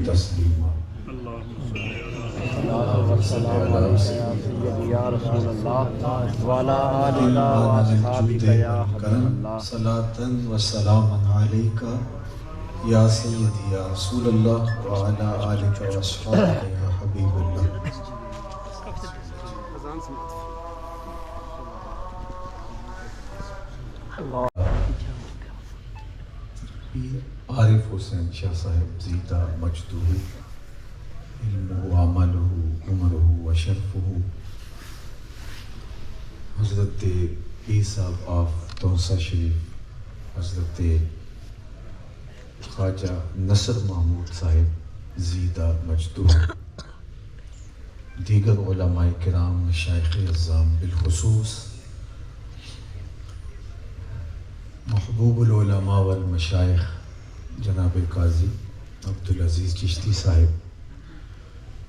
تسلیما صلاۃ و سلام علیک یا سیدی یا رسول اللہ وعلی آلک و اصحابک یا حبیب اللہ. عارف حسین شاہ صاحب زیدہ مجدہ علمہ عملہ عمرہ و شرفہ، حضرت پیر صاحب آف تونسہ شریف، حضرت خواجہ نصر محمود صاحب زیدہ مجدہ، دیگر علماء کرام مشائخ اعظام، بالخصوص محبوب العلماء والمشائخ جناب قاضی عبدالعزیز چشتی صاحب،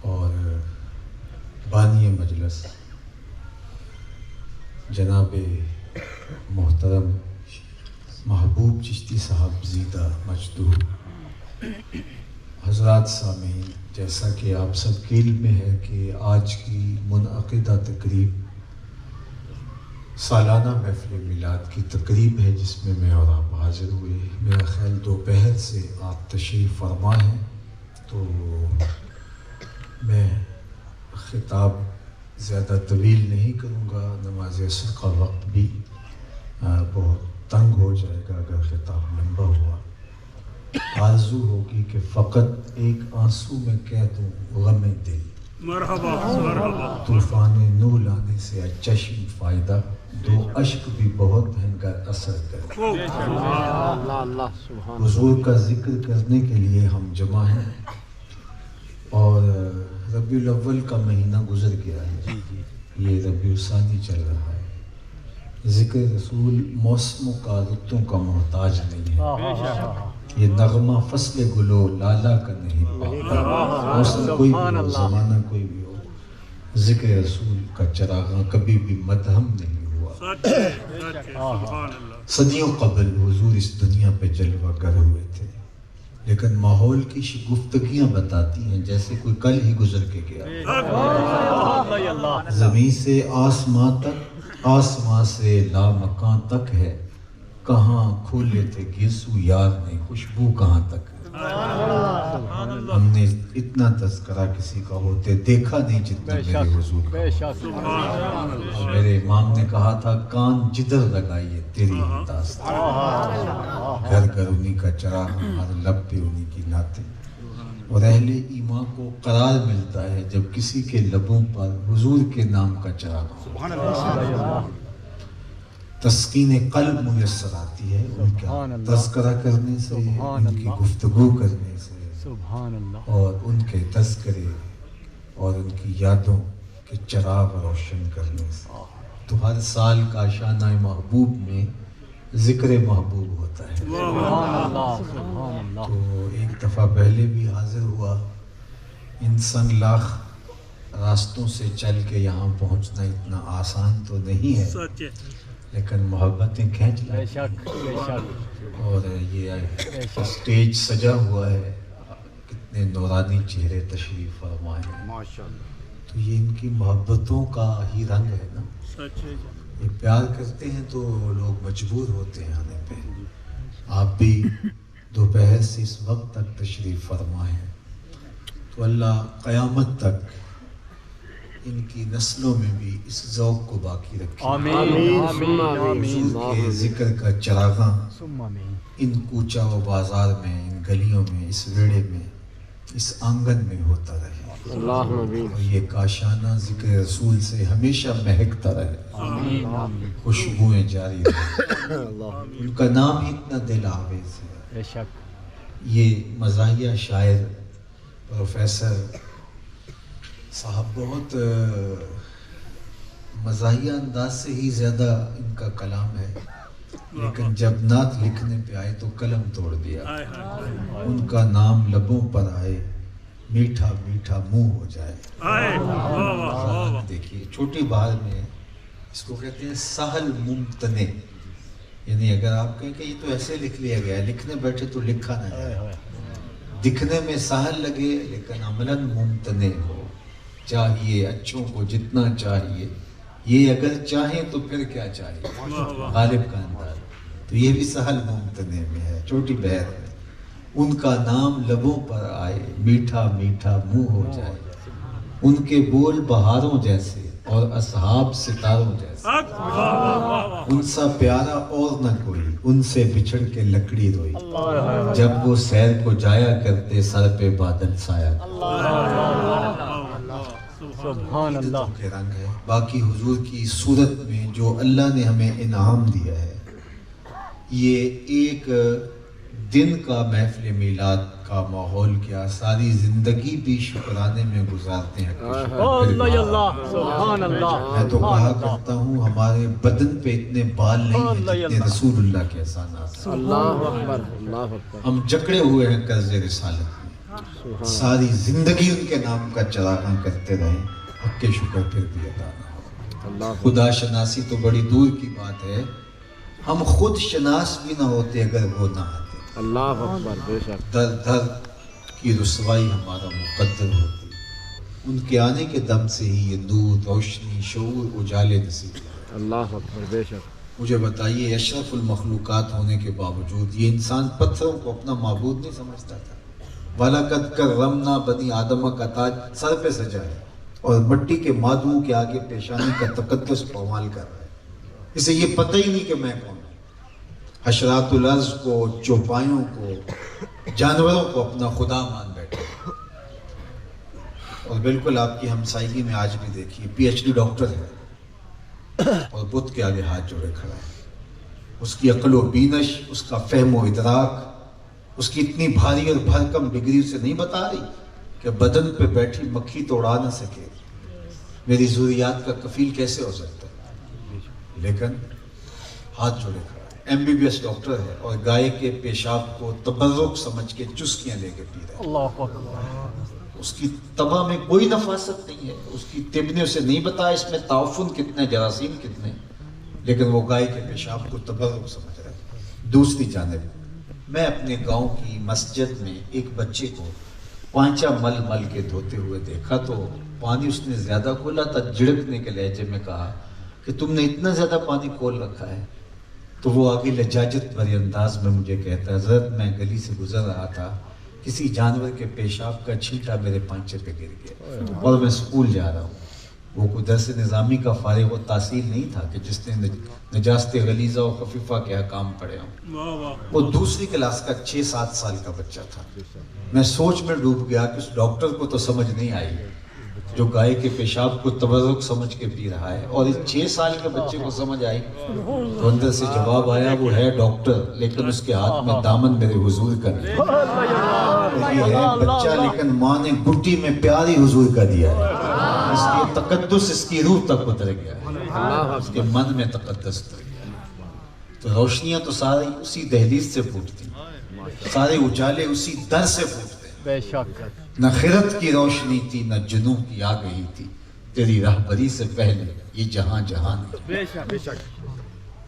اور بانی مجلس جناب محترم محبوب چشتی صاحب زیدہ مجدہ، حضرات سامعین، جیسا کہ آپ سب کے علم میں ہے کہ آج کی منعقدہ تقریب سالانہ محفل میلاد کی تقریب ہے، جس میں میں اور آپ حاضر ہوئے. میرا خیال دوپہر سے آپ تشریف فرما ہیں، تو میں خطاب زیادہ طویل نہیں کروں گا. نماز عصر کا وقت بھی بہت تنگ ہو جائے گا اگر خطاب لمبا ہوا. آرزو ہوگی کہ فقط ایک آنسو میں کہہ دوں غم دل، مرحبا مرحبا، طوفان نور لانے سے چشم فائدہ، دو اشک بھی بہت ہیں گر اثر کرے. حضور کا ذکر کرنے کے لیے ہم جمع ہیں، اور ربیع الاول کا مہینہ گزر گیا ہے، یہ ربیع الثانی چل رہا ہے. ذکر رسول موسموں کا رتوں کا محتاج نہیں ہے. یہ نغمہ فصل گلو لالا کا نہیں پا، موسم کوئی بھی ہو، زمانہ کوئی بھی ہو، ذکر رسول کا چراغاں کبھی بھی مدہم نہیں ہوا. صدیوں قبل حضور اس دنیا پہ جلوہ گر ہوئے تھے، لیکن ماحول کی گفتگیاں بتاتی ہیں جیسے کوئی کل ہی گزر کے گیا. زمین سے آسمان تک، آسمان سے لامکاں تک ہے، کہاں کھولے تھے گیسو یار نے، خوشبو کہاں تک ہے. ہم نے اتنا تذکرہ کسی کا ہوتے دیکھا نہیں جتنا میرے حضور کا. میرے امام نے کہا تھا کان جدھر لگائیے تیری ہی داستان، گھر گھر انہی کا چراغ، ہر لب پہ انہی کی نعتیں. اور اہل ایمان کو قرار ملتا ہے جب کسی کے لبوں پر حضور کے نام کا چراغ ہو. تسکین قلب میسر آتی ہے ان کا تذکرہ کرنے سے، ان کی گفتگو کرنے سے، اور ان کے تذکرے اور ان کی یادوں کے چراغ روشن کرنے سے. تو ہر سال کا شانہ محبوب میں ذکر محبوب ہوتا ہے. تو ایک دفعہ پہلے بھی حاضر ہوا. ان سنگ لاکھ راستوں سے چل کے یہاں پہنچنا اتنا آسان تو نہیں ہے، لیکن محبتیں کھینچ لاتی ہیں. اور یہ اسٹیج سجا ہوا ہے، کتنے نورانی چہرے تشریف فرما ہیں. تو یہ ان کی محبتوں کا ہی رنگ ہے نا. یہ پیار کرتے ہیں تو لوگ مجبور ہوتے ہیں آنے پہ. آپ بھی دوپہر سے اس وقت تک تشریف فرما ہیں، تو اللہ قیامت تک ان کی نسلوں میں بھی اس ذوق کو باقی رکھے. حضور کے ذکر کا چراغاں ان کوچہ و بازار میں، ان گلیوں میں، اس ویڑے میں، اس آنگن میں ہوتا رہے. اور یہ کاشانہ ذکر رسول سے ہمیشہ مہکتا رہے، خوشبوئیں جاری رہے. ان کا نام ہی اتنا دل آویز ہے. یہ مزاحیہ شاعر پروفیسر صاحب بہت مزاحیہ انداز سے ہی زیادہ ان کا کلام ہے، لیکن جب نعت لکھنے پہ آئے تو قلم توڑ دیا. ان کا نام لبوں پر آئے، میٹھا میٹھا منہ ہو جائے. دیکھیے چھوٹی بہار میں اس کو کہتے ہیں سہل ممتنے، یعنی اگر آپ کہیں کہ یہ تو ایسے لکھ لیا گیا ہے، لکھنے بیٹھے تو لکھا نہ جائے. دکھنے میں سہل لگے لیکن عملاً ممتنع ہو. چاہیے اچھوں کو جتنا چاہیے، یہ اگر چاہیں تو پھر کیا چاہیے. غالب کا انداز. تو یہ بھی سہل ممتنع میں ہے. چھوٹی بہر میں ان کا نام لبوں پر آئے، میٹھا میٹھا منہ ہو جائے. ان کے بول بہاروں جیسے اور اصحاب ستاروں جیسے. ان سا پیارا اور نہ کوئی، ان سے بچھڑ کے لکڑی روئی. جب وہ سیر کو جایا کرتے سر پہ بادل سایہ. سبحان اللہ. کے رنگ ہے. باقی حضور کی صورت میں جو اللہ نے ہمیں انعام دیا ہے، یہ ایک دن کا محفل میلاد کا ماحول کیا، ساری زندگی بھی شکرانے میں گزارتے ہیں. اللہ سبحان اللہ. میں تو کہا کرتا ہوں ہمارے بدن پہ اتنے بال نہیں ہیں جتنے رسول اللہ کے احسانات ہیں. اللہ اکبر اللہ اکبر. ہم جکڑے ہوئے ہیں قرض رسالت میں. ساری زندگی ان کے نام کا چراغاں کرتے رہیں. حق کے شکر پھر بھی ادا نہ ہو. خدا شناسی تو بڑی دور کی بات ہے، ہم خود شناس بھی نہ ہوتے اگر وہ نہ آتے. اللہ اکبر. بے شک. در در کی رسوائی ہمارا مقدر ہوتی. ان کے آنے کے دم سے ہی یہ نور، روشنی، شعور، اجالے نصیب. اللہ اکبر. بے شک. مجھے بتائیے اشرف المخلوقات ہونے کے باوجود یہ انسان پتھروں کو اپنا معبود نہیں سمجھتا تھا. وَلَقَدْ كَرَّمْنَا بَنِي آدَمَ کا تاج سر پہ سجا ہے اور مٹی کے مادوں کے آگے پیشانی کا تقدس پامال کر رہا ہے. اسے یہ پتہ ہی نہیں کہ میں کون ہوں. حشرات الارض کو، چوپایوں کو، جانوروں کو اپنا خدا مان بیٹھے. اور بالکل آپ کی ہمسائیگی میں آج بھی دیکھیے پی ایچ ڈی ڈاکٹر ہے اور بت کے آگے ہاتھ جوڑے کھڑا ہے. اس کی عقل و بینش، اس کا فہم و ادراک، اس کی اتنی بھاری اور بھرکم ڈگری اسے نہیں بتا رہی کہ بدن پہ بیٹھی مکھی تو اڑا نہ سکے. میری ضروریات کا کفیل کیسے ہو سکتا ہے؟ لیکن ہاتھ جوڑے کھڑا ہے. M B B S doctor ہے اور گائے کے پیشاب کو تبرک سمجھ کے چسکیاں لے کے پی رہا ہے. اللہ اکبر. اس کی طبع میں کوئی نفاست نہیں ہے. اس کی طب نے اسے نہیں بتایا اس میں تعفن کتنے، جراثیم کتنے، لیکن وہ گائے کے پیشاب کو تبرک سمجھ رہا ہے. دوسری جانب میں اپنے گاؤں کی مسجد میں ایک بچے کو پانچا مل مل کے دھوتے ہوئے دیکھا تو پانی اس نے زیادہ کھولا تھا. جھڑکنے کے لہجے میں کہا کہ تم نے اتنا زیادہ پانی کھول رکھا ہے. تو وہ آگے لجاجت بھرے انداز میں مجھے کہتا ہے، حضرت میں گلی سے گزر رہا تھا، کسی جانور کے پیشاب کا چھینٹا میرے پانچے پہ گر گیا اور میں اسکول جا رہا ہوں. وہ کوئی درس نظامی کا فارغ و تحصیل نہیں تھا کہ جس نے نجاست غلیظہ و خفیفہ کے احکام پڑھے ہوں. وہ دوسری کلاس کا 6-7 سال کا بچہ تھا. میں سوچ میں ڈوب گیا کہ اس ڈاکٹر کو تو سمجھ نہیں آئی جو گائے کے پیشاب کو تبرک سمجھ کے پی رہا ہے، اور اس 6 سال کے بچے کو سمجھ آئی. تو اندر سے جواب آیا، وہ ہے ڈاکٹر لیکن اس کے ہاتھ میں دامن میرے حضور کا نہیں. یہ ہے بچہ لیکن ماں نے گٹی میں پیاری حضور کا دیا ہے. اس کی تقدس اس کی روح تک اتر گیا ہے، اس کے من میں تقدس اتر گیا ہے. تو روشنیاں تو ساری اسی دہلیز سے پھوٹتی، سارے اجالے اسی در سے پھوٹتے. بے شک. نہ خرد کی روشنی تھی نہ جنوں کی آ گئی تھی، تیری رہبری سے پہلے یہ جہاں جہان. بے شک. بے شک.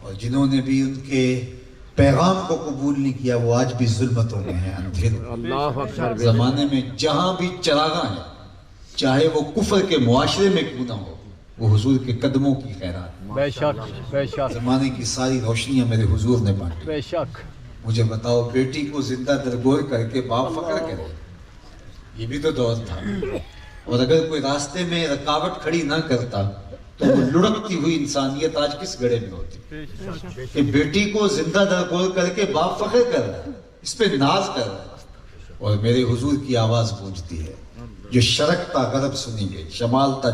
اور جنہوں نے بھی ان کے پیغام کو قبول نہیں کیا وہ آج بھی ظلمتوں میں ہیں، اندھیروں. اللہ اکبر. زمانے میں جہاں بھی چراغاں ہیں، چاہے وہ کفر کے معاشرے میں کیوں نہ ہو، وہ حضور کے قدموں کی خیرات. بے شک. بے شک. زمانے کی ساری روشنیاں میرے حضور نے بانٹی. بے شک. مجھے بتاؤ، بیٹی کو زندہ درگور کر کے باپ فخر کرے، یہ بھی تو دور تھا. اور اگر کوئی راستے میں رکاوٹ کھڑی نہ کرتا تو وہ لڑکتی ہوئی انسانیت آج کس گڑھے میں ہوتی. کہ بیٹی کو زندہ درگور کر کے باپ فخر کر رہا ہے، اس پہ ناز کر رہا ہے. اور میرے حضور کی آواز گونجتی ہے، جو شرقتا غرب سنی گئی، شمال تا